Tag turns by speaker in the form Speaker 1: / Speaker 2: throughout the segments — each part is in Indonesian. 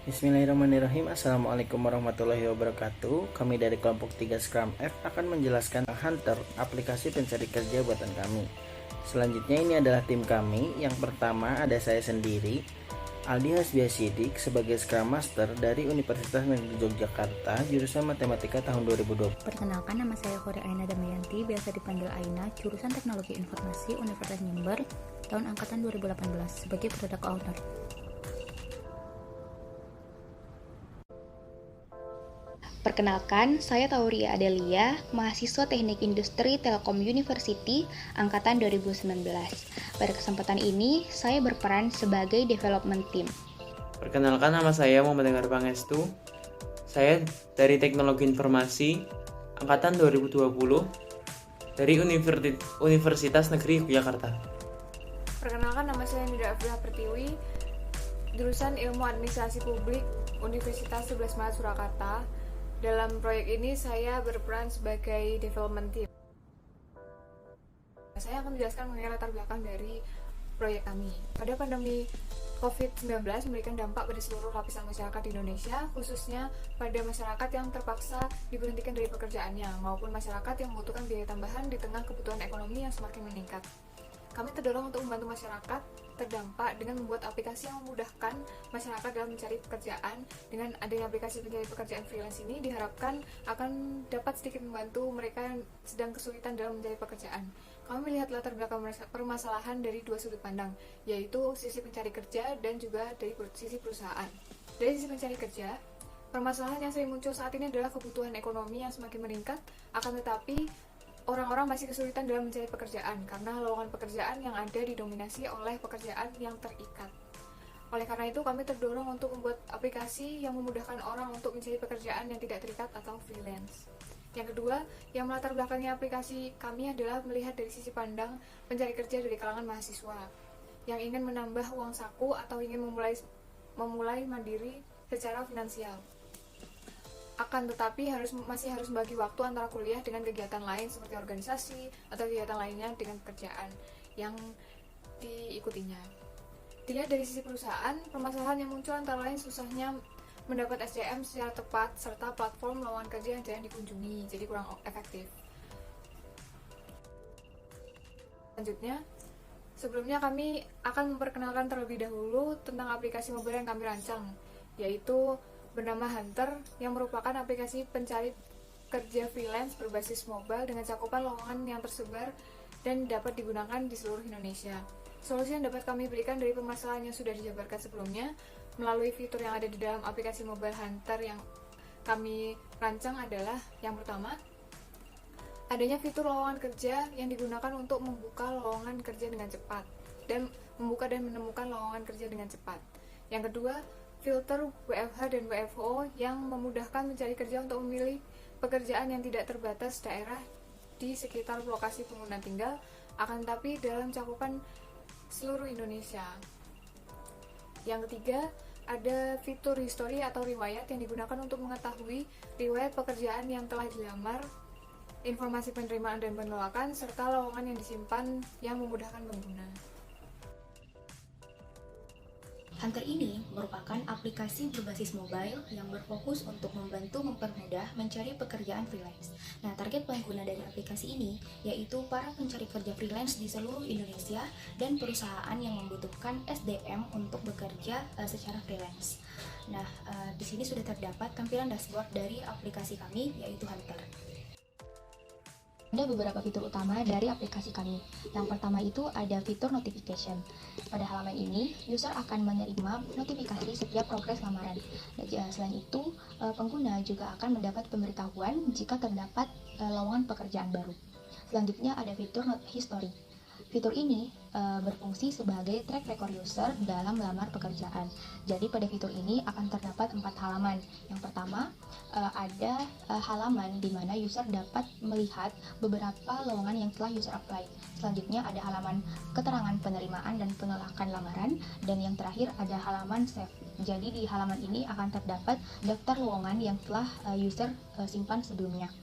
Speaker 1: Bismillahirrahmanirrahim. Assalamualaikum warahmatullahi wabarakatuh. Kami dari kelompok 3 Scrum F akan menjelaskan Hunter, aplikasi pencari kerja buatan kami. Selanjutnya ini adalah tim kami. Yang pertama ada saya sendiri, Aldi Hasbiasidik, sebagai Scrum Master dari Universitas Negeri Yogyakarta, jurusan Matematika tahun 2020.
Speaker 2: Perkenalkan, nama saya Hore Aina Damayanti, biasa dipanggil Aina, jurusan Teknologi Informasi Universitas Jember, tahun angkatan 2018, sebagai Product Owner.
Speaker 3: Perkenalkan, saya Tauria Adelia, mahasiswa Teknik Industri Telkom University angkatan 2019. Pada kesempatan ini, saya berperan sebagai development team.
Speaker 4: Perkenalkan, nama saya Muhammad Dengar Pangestu. Saya dari Teknologi Informasi angkatan 2020 dari Universitas Negeri Yogyakarta.
Speaker 5: Perkenalkan, nama saya Nida Afila Pertiwi, jurusan Ilmu Administrasi Publik Universitas 11 Maret Surakarta. Dalam proyek ini saya berperan sebagai development team. Saya akan menjelaskan mengenai latar belakang dari proyek kami. Pada pandemi COVID-19 memberikan dampak pada seluruh lapisan masyarakat di Indonesia, khususnya pada masyarakat yang terpaksa diberhentikan dari pekerjaannya, maupun masyarakat yang membutuhkan biaya tambahan di tengah kebutuhan ekonomi yang semakin meningkat. Kami terdorong untuk membantu masyarakat terdampak dengan membuat aplikasi yang memudahkan masyarakat dalam mencari pekerjaan. Dengan adanya aplikasi pencari pekerjaan freelance ini diharapkan akan dapat sedikit membantu mereka yang sedang kesulitan dalam mencari pekerjaan. Kami melihat latar belakang permasalahan dari dua sudut pandang, yaitu sisi pencari kerja dan juga dari sisi perusahaan. Dari sisi pencari kerja, permasalahan yang sering muncul saat ini adalah kebutuhan ekonomi yang semakin meningkat, akan tetapi orang-orang masih kesulitan dalam mencari pekerjaan karena lowongan pekerjaan yang ada didominasi oleh pekerjaan yang terikat. Oleh karena itu, kami terdorong untuk membuat aplikasi yang memudahkan orang untuk mencari pekerjaan yang tidak terikat atau freelance. Yang kedua, yang melatar belakangnya aplikasi kami adalah melihat dari sisi pandang pencari kerja dari kalangan mahasiswa yang ingin menambah uang saku atau ingin memulai mandiri secara finansial. Akan tetapi masih harus membagi waktu antara kuliah dengan kegiatan lain seperti organisasi atau kegiatan lainnya dengan pekerjaan yang diikutinya. Dilihat dari sisi perusahaan, permasalahan yang muncul antara lain susahnya mendapat SDM secara tepat serta platform lowongan kerja yang jarang dikunjungi, jadi kurang efektif. Selanjutnya, sebelumnya kami akan memperkenalkan terlebih dahulu tentang aplikasi mobile yang kami rancang, yaitu bernama Hunter, yang merupakan aplikasi pencari kerja freelance berbasis mobile dengan cakupan lowongan yang tersebar dan dapat digunakan di seluruh Indonesia. Solusi yang dapat kami berikan dari permasalahan yang sudah dijabarkan sebelumnya melalui fitur yang ada di dalam aplikasi mobile Hunter yang kami rancang adalah yang pertama, adanya fitur lowongan kerja yang digunakan untuk membuka lowongan kerja dengan cepat dan membuka dan menemukan lowongan kerja dengan cepat. Yang kedua, filter WFH dan WFO yang memudahkan mencari kerja untuk memilih pekerjaan yang tidak terbatas daerah di sekitar lokasi pengguna tinggal, akan tetapi dalam cakupan seluruh Indonesia. Yang ketiga, ada fitur history atau riwayat yang digunakan untuk mengetahui riwayat pekerjaan yang telah dilamar, informasi penerimaan dan penolakan, serta lowongan yang disimpan yang memudahkan pengguna.
Speaker 2: Hunter ini merupakan aplikasi berbasis mobile yang berfokus untuk mempermudah mencari pekerjaan freelance. Nah, target pengguna dari aplikasi ini yaitu para pencari kerja freelance di seluruh Indonesia dan perusahaan yang membutuhkan SDM untuk bekerja secara freelance. Nah, di sini sudah terdapat tampilan dashboard dari aplikasi kami yaitu Hunter. Ada beberapa fitur utama dari aplikasi kami. Yang pertama itu ada fitur notification. Pada halaman ini, user akan menerima notifikasi setiap progres lamaran. Selain itu, pengguna juga akan mendapat pemberitahuan jika terdapat lowongan pekerjaan baru. Selanjutnya ada fitur history. Fitur ini berfungsi sebagai track record user dalam melamar pekerjaan. Jadi pada fitur ini akan terdapat 4 halaman. Yang pertama ada halaman di mana user dapat melihat beberapa lowongan yang telah user apply. Selanjutnya ada halaman keterangan penerimaan dan penolakan lamaran, dan yang terakhir ada halaman save. Jadi di halaman ini akan terdapat daftar lowongan yang telah user simpan sebelumnya.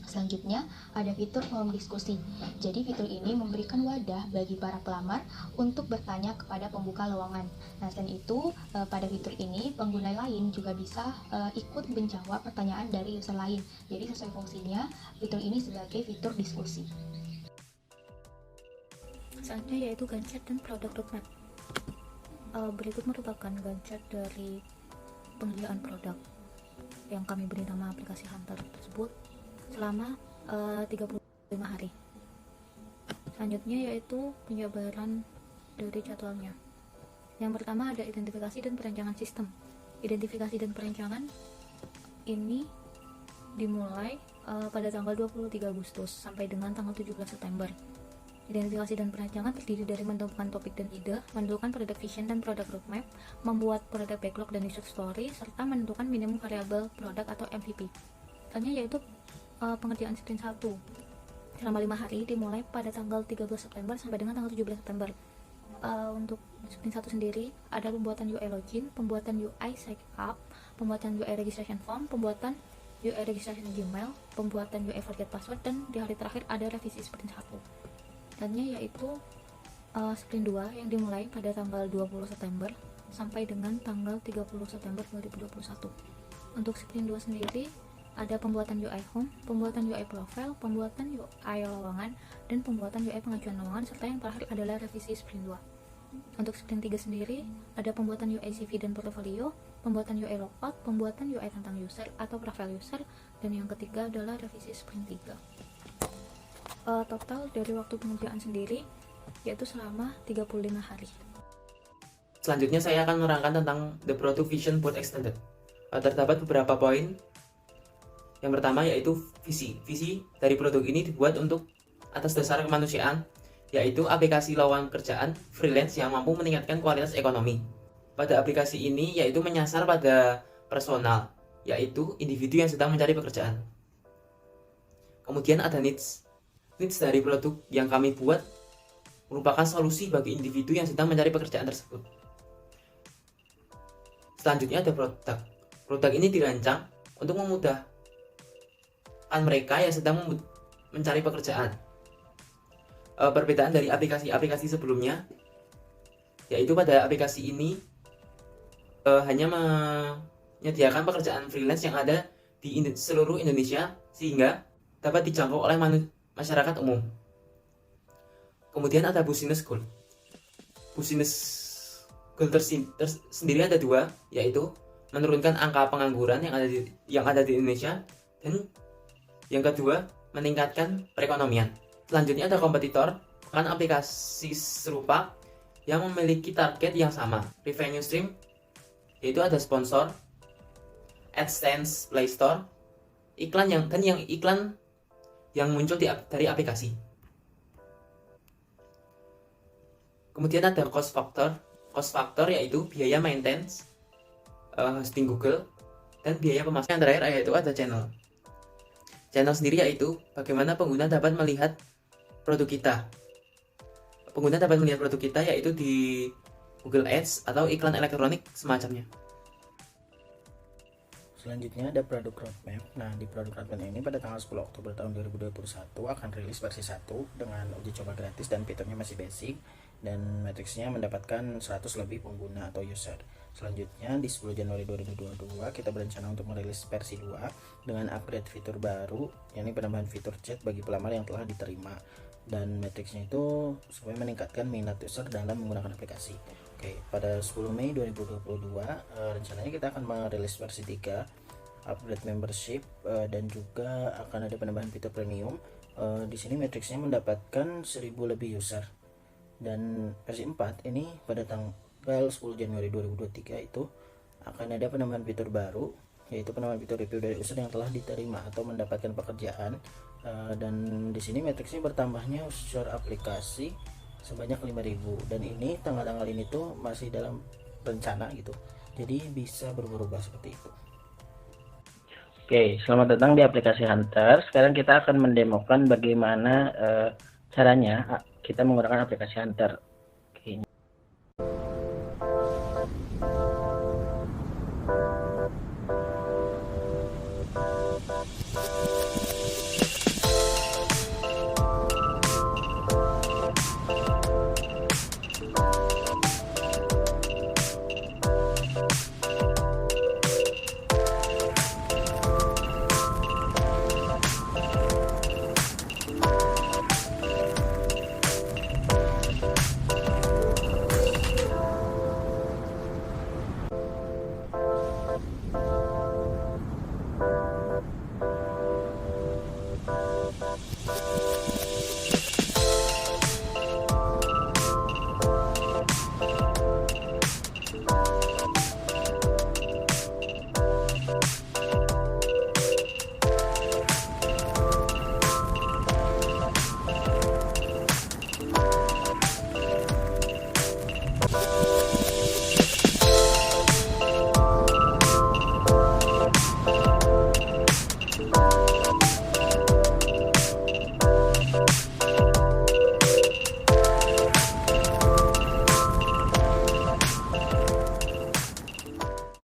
Speaker 2: Selanjutnya, ada fitur forum diskusi. Jadi, fitur ini memberikan wadah bagi para pelamar untuk bertanya kepada pembuka lowongan. Nah, selain itu, pada fitur ini, pengguna lain juga bisa ikut menjawab pertanyaan dari user lain. Jadi, sesuai fungsinya, fitur ini sebagai fitur diskusi.
Speaker 6: Selanjutnya yaitu Gantt chart dan produk roadmap. Berikut merupakan Gantt chart dari pengerjaan produk yang kami beri nama aplikasi Hunter tersebut selama 35 hari. Selanjutnya yaitu penjabaran dari jadwalnya. Yang pertama ada identifikasi dan perancangan sistem. Identifikasi dan perancangan ini dimulai pada tanggal 23 Agustus sampai dengan tanggal 17 September. Identifikasi dan perancangan terdiri dari menentukan topik dan ide, menentukan product vision dan product roadmap, membuat product backlog dan user story, serta menentukan minimum variable produk atau MVP. Selanjutnya yaitu pengerjaan sprint 1 selama 5 hari dimulai pada tanggal 13 September sampai dengan tanggal 17 September. Untuk sprint 1 sendiri ada pembuatan UI login, pembuatan UI sign up, pembuatan UI registration form, pembuatan UI registration Gmail, pembuatan UI forget password, dan di hari terakhir ada revisi sprint 1. Selanjutnya yaitu sprint 2 yang dimulai pada tanggal 20 September sampai dengan tanggal 30 September 2021. Untuk sprint 2 sendiri ada pembuatan UI home, pembuatan UI profile, pembuatan UI lowongan, dan pembuatan UI pengajuan lowongan, serta yang terakhir adalah revisi sprint 2. Untuk sprint 3 sendiri ada pembuatan UI CV dan portfolio, pembuatan UI logout, pembuatan UI tentang user atau profile user, dan yang ketiga adalah revisi sprint 3. Total dari waktu pengerjaan sendiri yaitu selama 35 hari.
Speaker 4: Selanjutnya saya akan menerangkan tentang The Product Vision Board Extended. Terdapat beberapa poin. Yang pertama yaitu visi. Visi dari produk ini dibuat untuk atas dasar kemanusiaan, yaitu aplikasi lowongan pekerjaan freelance yang mampu meningkatkan kualitas ekonomi. Pada aplikasi ini yaitu menyasar pada personal, yaitu individu yang sedang mencari pekerjaan. Kemudian ada needs. Needs dari produk yang kami buat merupakan solusi bagi individu yang sedang mencari pekerjaan tersebut. Selanjutnya ada produk. Produk ini dirancang untuk memudahkan mereka yang sedang mencari pekerjaan. Perbedaan dari aplikasi-aplikasi sebelumnya, yaitu pada aplikasi ini hanya menyediakan pekerjaan freelance yang ada di seluruh Indonesia sehingga dapat dijangkau oleh masyarakat umum. Kemudian ada Business Goal. Business Goal sendiri ada dua, yaitu menurunkan angka pengangguran yang ada di Indonesia, dan yang kedua meningkatkan perekonomian. Selanjutnya ada kompetitor, kan aplikasi serupa yang memiliki target yang sama. Revenue stream, yaitu ada sponsor, AdSense, Play Store, iklan yang muncul dari aplikasi. Kemudian ada cost factor. Cost factor yaitu biaya maintenance, hosting Google, dan biaya pemasaran. Yang terakhir yaitu ada channel. Channel sendiri yaitu bagaimana pengguna dapat melihat produk kita. Pengguna dapat melihat produk kita yaitu di Google Ads atau iklan elektronik semacamnya.
Speaker 1: Selanjutnya ada produk roadmap. Nah, di produk roadmap ini pada tanggal 10 Oktober tahun 2021 akan rilis versi 1 dengan uji coba gratis dan fiturnya masih basic, dan matriksnya mendapatkan 100 lebih pengguna atau user. Selanjutnya di 10 Januari 2022 kita berencana untuk merilis versi 2 dengan upgrade fitur baru, yakni penambahan fitur chat bagi pelamar yang telah diterima, dan matriksnya itu supaya meningkatkan minat user dalam menggunakan aplikasi. Oke, pada 10 Mei 2022 rencananya kita akan merilis versi 3, upgrade membership, dan juga akan ada penambahan fitur premium. Di sini matriksnya mendapatkan 1000 lebih user. Dan versi 4 ini pada tanggal 10 Januari 2023 itu akan ada penambahan fitur baru, yaitu penambahan fitur review dari user yang telah diterima atau mendapatkan pekerjaan. Dan di sini matriksnya bertambahnya user aplikasi sebanyak 5.000, dan ini tanggal-tanggal ini tuh masih dalam rencana gitu, jadi bisa berubah-ubah seperti itu. Oke, selamat datang di aplikasi Hunter. Sekarang kita akan mendemokan bagaimana caranya kita menggunakan aplikasi Hunter.